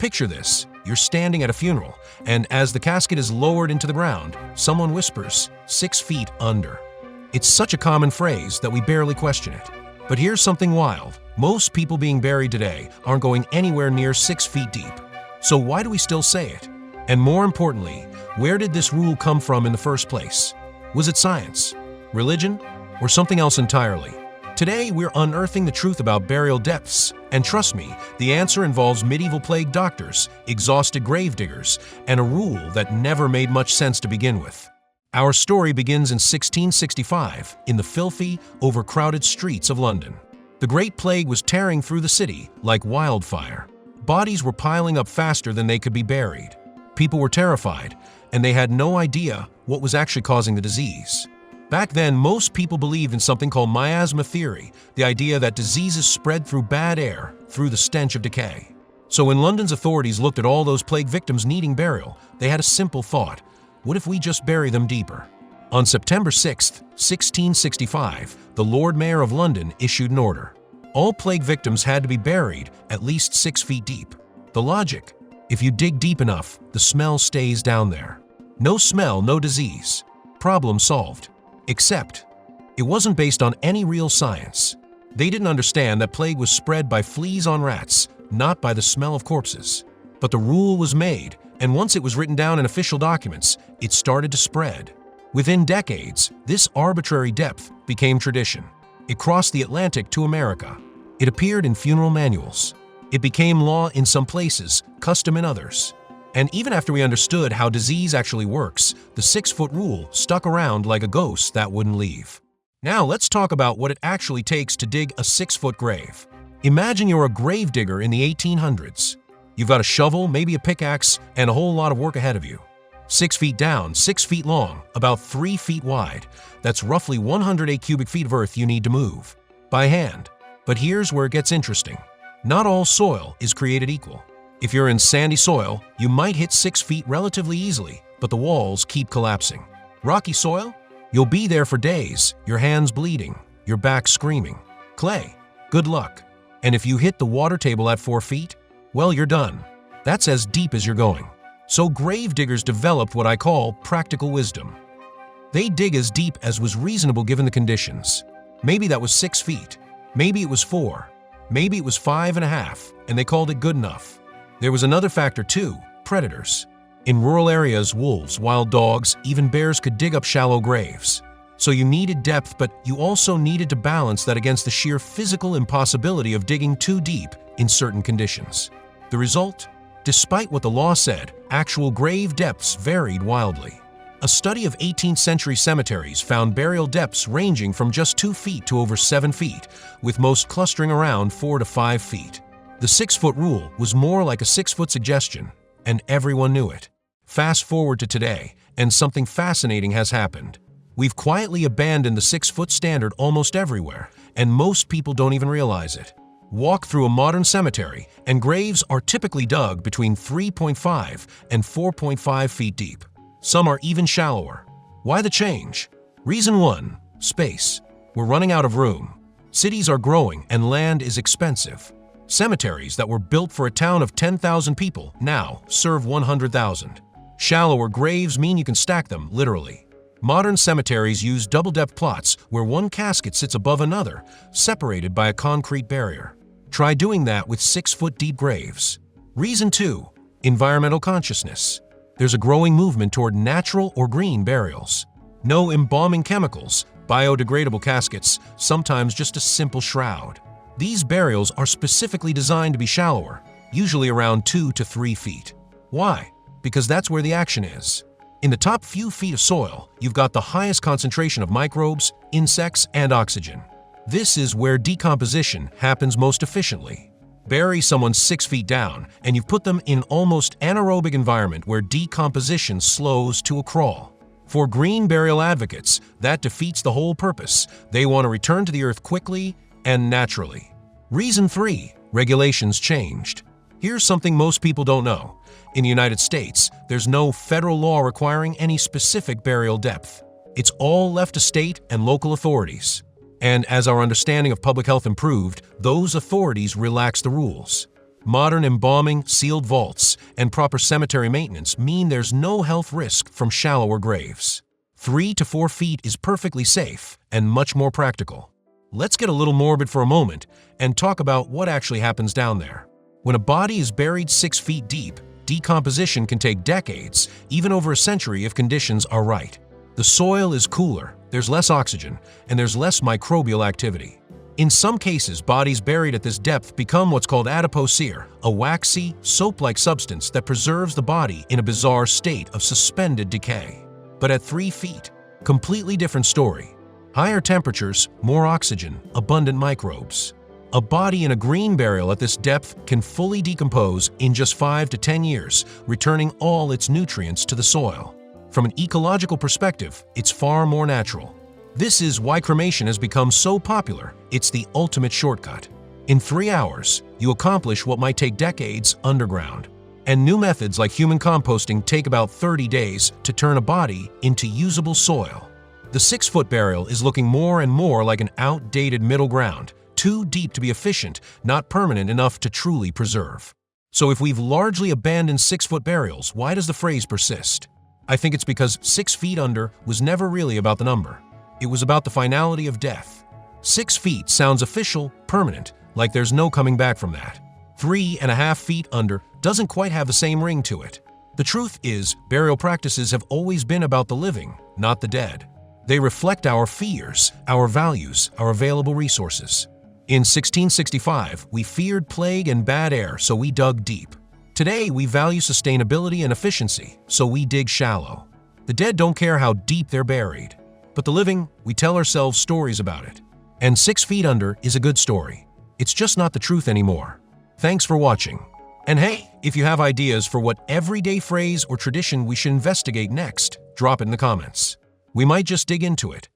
Picture this. You're standing at a funeral, and as the casket is lowered into the ground, someone whispers, 6 feet under. It's such a common phrase that we barely question it. But here's something wild. Most people being buried today aren't going anywhere near 6 feet deep. So why do we still say it? And more importantly, where did this rule come from in the first place? Was it science, religion, or something else entirely? Today, we're unearthing the truth about burial depths. And trust me, the answer involves medieval plague doctors, exhausted grave diggers, and a rule that never made much sense to begin with. Our story begins in 1665 in the filthy, overcrowded streets of London. The Great Plague was tearing through the city like wildfire. Bodies were piling up faster than they could be buried. People were terrified, and they had no idea what was actually causing the disease. Back then, most people believed in something called Miasma Theory, the idea that diseases spread through bad air, through the stench of decay. So when London's authorities looked at all those plague victims needing burial, they had a simple thought: what if we just bury them deeper? On September 6, 1665, the Lord Mayor of London issued an order. All plague victims had to be buried at least 6 feet deep. The logic: if you dig deep enough, the smell stays down there. No smell, no disease. Problem solved. Except, it wasn't based on any real science. They didn't understand that plague was spread by fleas on rats, not by the smell of corpses. But the rule was made, and once it was written down in official documents, it started to spread. Within decades, this arbitrary depth became tradition. It crossed the Atlantic to America. It appeared in funeral manuals. It became law in some places, custom in others. And even after we understood how disease actually works, the 6-foot rule stuck around like a ghost that wouldn't leave. Now let's talk about what it actually takes to dig a 6-foot grave. Imagine you're a grave digger in the 1800s. You've got a shovel, maybe a pickaxe, and a whole lot of work ahead of you. 6 feet down, 6 feet long, about 3 feet wide. That's roughly 108 cubic feet of earth you need to move. By hand. But here's where it gets interesting. Not all soil is created equal. If you're in sandy soil, you might hit 6 feet relatively easily, but the walls keep collapsing. Rocky soil? You'll be there for days, your hands bleeding, your back screaming. Clay? Good luck. And if you hit the water table at 4 feet, well, you're done. That's as deep as you're going. So grave diggers developed what I call practical wisdom. They dig as deep as was reasonable given the conditions. Maybe that was 6 feet. Maybe it was 4. Maybe it was 5.5, and they called it good enough. There was another factor too: predators. In rural areas, wolves, wild dogs, even bears could dig up shallow graves. So you needed depth, but you also needed to balance that against the sheer physical impossibility of digging too deep in certain conditions. The result? Despite what the law said, actual grave depths varied wildly. A study of 18th century cemeteries found burial depths ranging from just 2 feet to over 7 feet, with most clustering around 4 to 5 feet. The 6-foot rule was more like a 6-foot suggestion, and everyone knew it. Fast forward to today, and something fascinating has happened. We've quietly abandoned the 6-foot standard almost everywhere, and most people don't even realize it. Walk through a modern cemetery, and graves are typically dug between 3.5 and 4.5 feet deep. Some are even shallower. Why the change? Reason 1: space. We're running out of room. Cities are growing, and land is expensive. Cemeteries that were built for a town of 10,000 people now serve 100,000. Shallower graves mean you can stack them, literally. Modern cemeteries use double-depth plots where one casket sits above another, separated by a concrete barrier. Try doing that with 6-foot deep graves. Reason 2: environmental consciousness. There's a growing movement toward natural or green burials. No embalming chemicals, biodegradable caskets, sometimes just a simple shroud. These burials are specifically designed to be shallower, usually around 2 to 3 feet. Why? Because that's where the action is. In the top few feet of soil, you've got the highest concentration of microbes, insects, and oxygen. This is where decomposition happens most efficiently. Bury someone 6 feet down, and you've put them in almost anaerobic environment where decomposition slows to a crawl. For green burial advocates, that defeats the whole purpose. They want to return to the earth quickly and naturally. Reason 3: regulations changed. Here's something most people don't know. In the United States, there's no federal law requiring any specific burial depth. It's all left to state and local authorities. And as our understanding of public health improved, those authorities relaxed the rules. Modern embalming, sealed vaults, and proper cemetery maintenance mean there's no health risk from shallower graves. 3 to 4 feet is perfectly safe and much more practical. Let's get a little morbid for a moment and talk about what actually happens down there. When a body is buried 6 feet deep, decomposition can take decades, even over a century if conditions are right. The soil is cooler, there's less oxygen, and there's less microbial activity. In some cases, bodies buried at this depth become what's called adipocere, a waxy, soap-like substance that preserves the body in a bizarre state of suspended decay. But at 3 feet, completely different story. Higher temperatures, more oxygen, abundant microbes. A body in a green burial at this depth can fully decompose in just 5 to 10 years, returning all its nutrients to the soil. From an ecological perspective, it's far more natural. This is why cremation has become so popular. It's the ultimate shortcut. In 3 hours, you accomplish what might take decades underground. And new methods like human composting take about 30 days to turn a body into usable soil. The 6-foot burial is looking more and more like an outdated middle ground, too deep to be efficient, not permanent enough to truly preserve. So if we've largely abandoned 6-foot burials, why does the phrase persist? I think it's because 6 feet under was never really about the number. It was about the finality of death. 6 feet sounds official, permanent, like there's no coming back from that. 3.5 feet under doesn't quite have the same ring to it. The truth is, burial practices have always been about the living, not the dead. They reflect our fears, our values, our available resources. In 1665, we feared plague and bad air, so we dug deep. Today, we value sustainability and efficiency, so we dig shallow. The dead don't care how deep they're buried. But the living, we tell ourselves stories about it. And 6 feet under is a good story. It's just not the truth anymore. Thanks for watching. And hey, if you have ideas for what everyday phrase or tradition we should investigate next, drop it in the comments. We might just dig into it